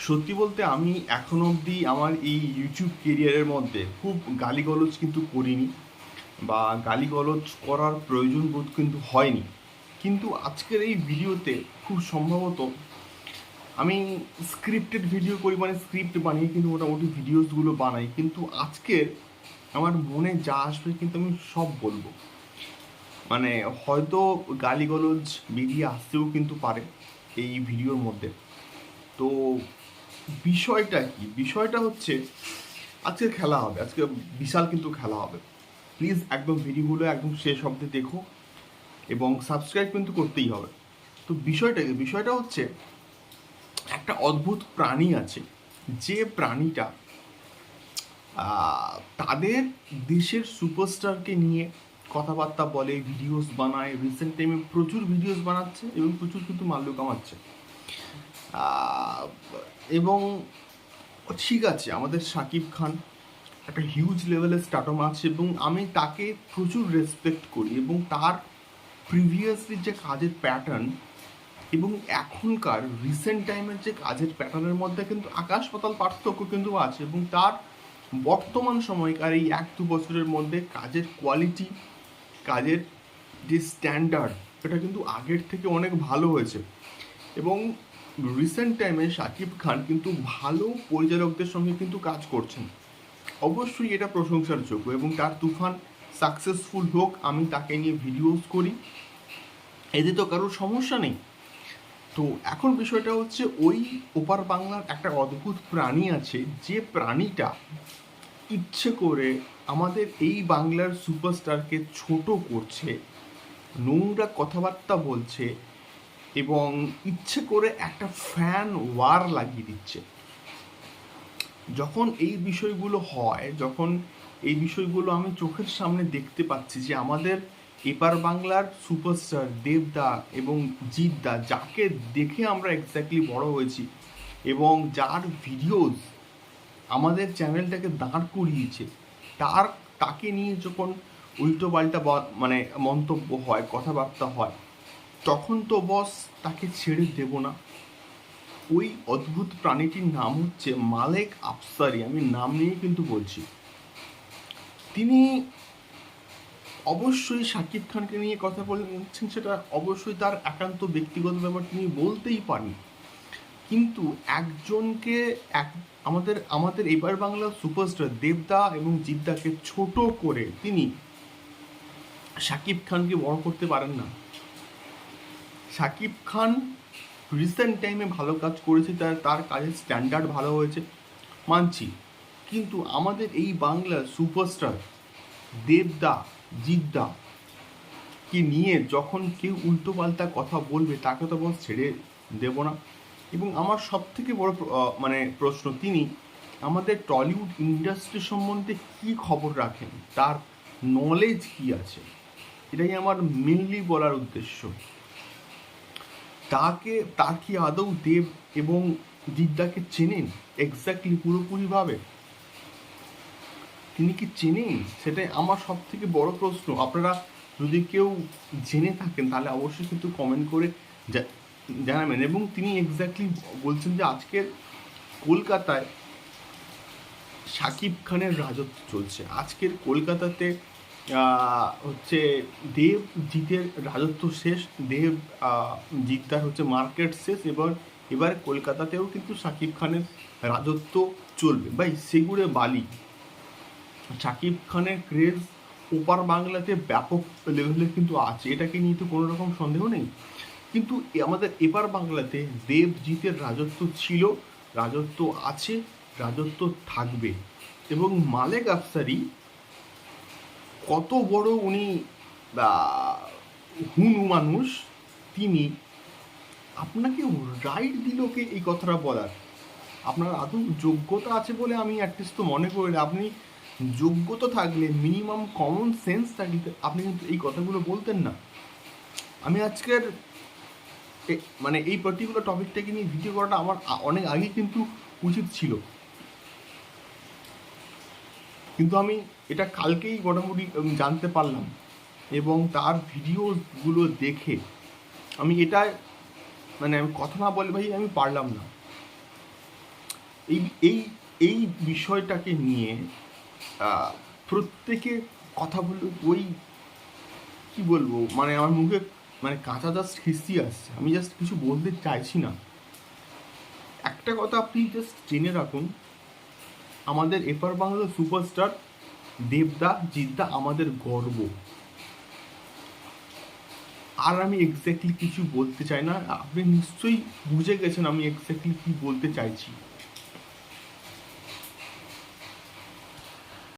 সত্যি বলতে আমি এখনো অবধি আমার এই ইউটিউব কেরিয়ারের মধ্যে খুব গালিগলজ কিন্তু করিনি বা গালিগলজ করার প্রয়োজন বোধ কিন্তু হয়নি। কিন্তু আজকের এই ভিডিওতে খুব সম্ভবত আমি স্ক্রিপ্টেড ভিডিও করি, মানে স্ক্রিপ্ট বানিয়ে কিন্তু মোটামুটি ভিডিওসগুলো বানাই, কিন্তু আজকের আমার মনে যা আসবে কিন্তু আমি সব বলবো। মানে হয়তো গালিগলজ বেরিয়ে আসতেও কিন্তু পারে এই ভিডিওর মধ্যে। তো বিষয়টা কি? বিষয়টা হচ্ছে আজকে খেলা হবে, আজকে বিশাল কিন্তু খেলা হবে। প্লিজ একদম ভিডিওগুলো একদম শেষ অবধি দেখো এবং সাবস্ক্রাইব কিন্তু করতেই হবে। তো বিষয়টা কি? বিষয়টা হচ্ছে একটা অদ্ভুত প্রাণী আছে, যে প্রাণীটা তাদের দেশের সুপারস্টারকে নিয়ে কথাবার্তা বলে, ভিডিওস বানায়, রিসেন্ট টাইমে প্রচুর ভিডিওস বানাচ্ছে এবং প্রচুর কিন্তু মাল্য কামাচ্ছে। আহ, এবং ঠিক আছে, আমাদের শাকিব খান একটা হিউজ লেভেলের স্টারডম আছে এবং আমি তাকে প্রচুর রেসপেক্ট করি, এবং তার প্রিভিয়াসলি যে কাজের প্যাটার্ন এবং এখনকার রিসেন্ট টাইমের যে কাজের প্যাটার্নের মধ্যে কিন্তু আকাশ পাতাল পার্থক্য কিন্তু আছে। এবং তার বর্তমান সময়কার এই 1-2 বছরের মধ্যে কাজের কোয়ালিটি, কাজের যে স্ট্যান্ডার্ড, এটা কিন্তু আগের থেকে অনেক ভালো হয়েছে। এবং রিসেন্ট টাইমে শাকিব খান কিন্তু ভালো পরিচালকদের সঙ্গে কিন্তু কাজ করছেন। অবশ্যই এটা প্রশংসার যোগ্য এবং তার তুফান সাকসেসফুল হোক, আমি তাকে নিয়ে ভিডিওস করি, এতে তো কারোর সমস্যা নেই। তো এখন বিষয়টা হচ্ছে ওই ওপার বাংলার একটা অদ্ভুত প্রাণী আছে, যে প্রাণীটা ইচ্ছে করে আমাদের এই বাংলার সুপারস্টারকে ছোট করছে, নোংরা কথাবার্তা বলছে এবং ইচ্ছে করে একটা ফ্যান ওয়ার লাগিয়ে দিচ্ছে। যখন এই বিষয়গুলো হয়, যখন এই বিষয়গুলো আমি চোখের সামনে দেখতে পাচ্ছি যে আমাদের এপার বাংলার সুপারস্টার দেবদা এবং জিৎদা, যাকে দেখে আমরা এক্স্যাক্টলি বড় হয়েছি এবং যার ভিডিওস আমাদের চ্যানেলটাকে দাঁড় করিয়েছে, তার তাকে নিয়ে যখন উল্টো পাল্টা মানে মন্তব্য হয়, কথাবার্তা হয়, তখন তো বস তাকে ছেড়ে দেব না। ওই অদ্ভুত প্রাণীটির নাম হচ্ছে মালেক আফসারি, আমি নাম নিয়ে কিন্তু বলছি। তিনি অবশ্যই শাকিব খানকে নিয়ে কথা বলছেন, সেটা অবশ্যই তার একান্ত ব্যক্তিগত ব্যাপার, তিনি বলতেই পারেন। কিন্তু একজনকে এক আমাদের আমাদের এবার বাংলার সুপারস্টার দেবদা এবং জিদ্দাকে ছোট করে তিনি শাকিব খানকে বড় করতে পারেন না। শাকিব খান রিসেন্ট টাইমে ভালো কাজ করেছে, তার কাজের স্ট্যান্ডার্ড ভালো হয়েছে, মানছি। কিন্তু আমাদের এই বাংলার সুপারস্টার দেবদা, জিদ্দা কে নিয়ে যখন কেউ উল্টোপাল্টা কথা বলবে, তাকে তো বস ছেড়ে দেব না। এবং আমার সব থেকে বড় মানে প্রশ্ন, তিনি আমাদের টলিউড ইন্ডাস্ট্রি সম্বন্ধে কি খবর রাখেন, তার নলেজ কি আছে, এটাই আমার মেনলি বলার উদ্দেশ্য। তার কি আদৌ দেব এবং জিদ্দাকে চেনেন এক্স্যাক্টলি পুরোপুরিভাবে? তিনি কি চেনেন? সেটাই আমার সব থেকে বড় প্রশ্ন। আপনারা যদি কেউ জেনে থাকেন তাহলে অবশ্যই কিন্তু কমেন্ট করে জানাবেন। এবং তিনি এক্স্যাক্টলি বলছেন যে আজকের কলকাতায় শাকিব খানের রাজত্ব চলছে, আজকের কলকাতাতে হচ্ছে দেব জিতের রাজত্ব শেষ, দেব জিদ্দার হচ্ছে মার্কেট শেষ, এবার কলকাতাতেও কিন্তু শাকিব খানের রাজত্ব চলবে। ভাই সেগুড়ে বালি, শাকিব খানের ক্রেজ ওপার বাংলাতে ব্যাপক লেভেলে কিন্তু আছে, এটাকে নিয়ে তো কোনো রকম সন্দেহ নেই। কিন্তু আমাদের এপার বাংলাতে দেবজিতের রাজত্ব ছিল, রাজত্ব আছে, রাজত্ব থাকবে। এবং মালেক আফসারি কত বড় উনি হুনু মানুষ, তিনি আপনাকে রাইট দিল কে এই কথাটা বলার? আপনার আদৌ যোগ্যতা আছে বলে আমি অ্যাটলিস্ট তো মনে করি না। আপনি যোগ্যতা থাকলে, মিনিমাম কমন সেন্স থাকলে আপনি কিন্তু এই কথাগুলো বলতেন না। আমি আজকের মানে এই পার্টিকুলার টপিকটাকে নিয়ে ভিডিও করাটা আমার অনেক আগে কিন্তু উচিত ছিল, কিন্তু আমি এটা কালকেই মোটামুটি জানতে পারলাম। এবং তার ভিডিওগুলো দেখে আমি এটা মানে আমি কথা না বলে ভাই আমি পারলাম না। এই এই এই বিষয়টাকে নিয়ে প্রত্যেকে কথা বলে ওই কি বলবো, মানে আমার মুখে মানে কাঁচা জাস্ট হিসি আসছে, আমি জাস্ট কিছু বলতে চাইছি না। একটা কথা আপনি জাস্ট জেনে রাখুন, আমাদের এপার বাংলার সুপারস্টার দেবদা জিদ্দা আমাদের গর্ব। আর আমি এক্স্যাক্টলি কিছু বলতে চাই না, আপনি নিশ্চয়ই বুঝে গেছেন আমি এক্স্যাক্টলি কি বলতে চাইছি।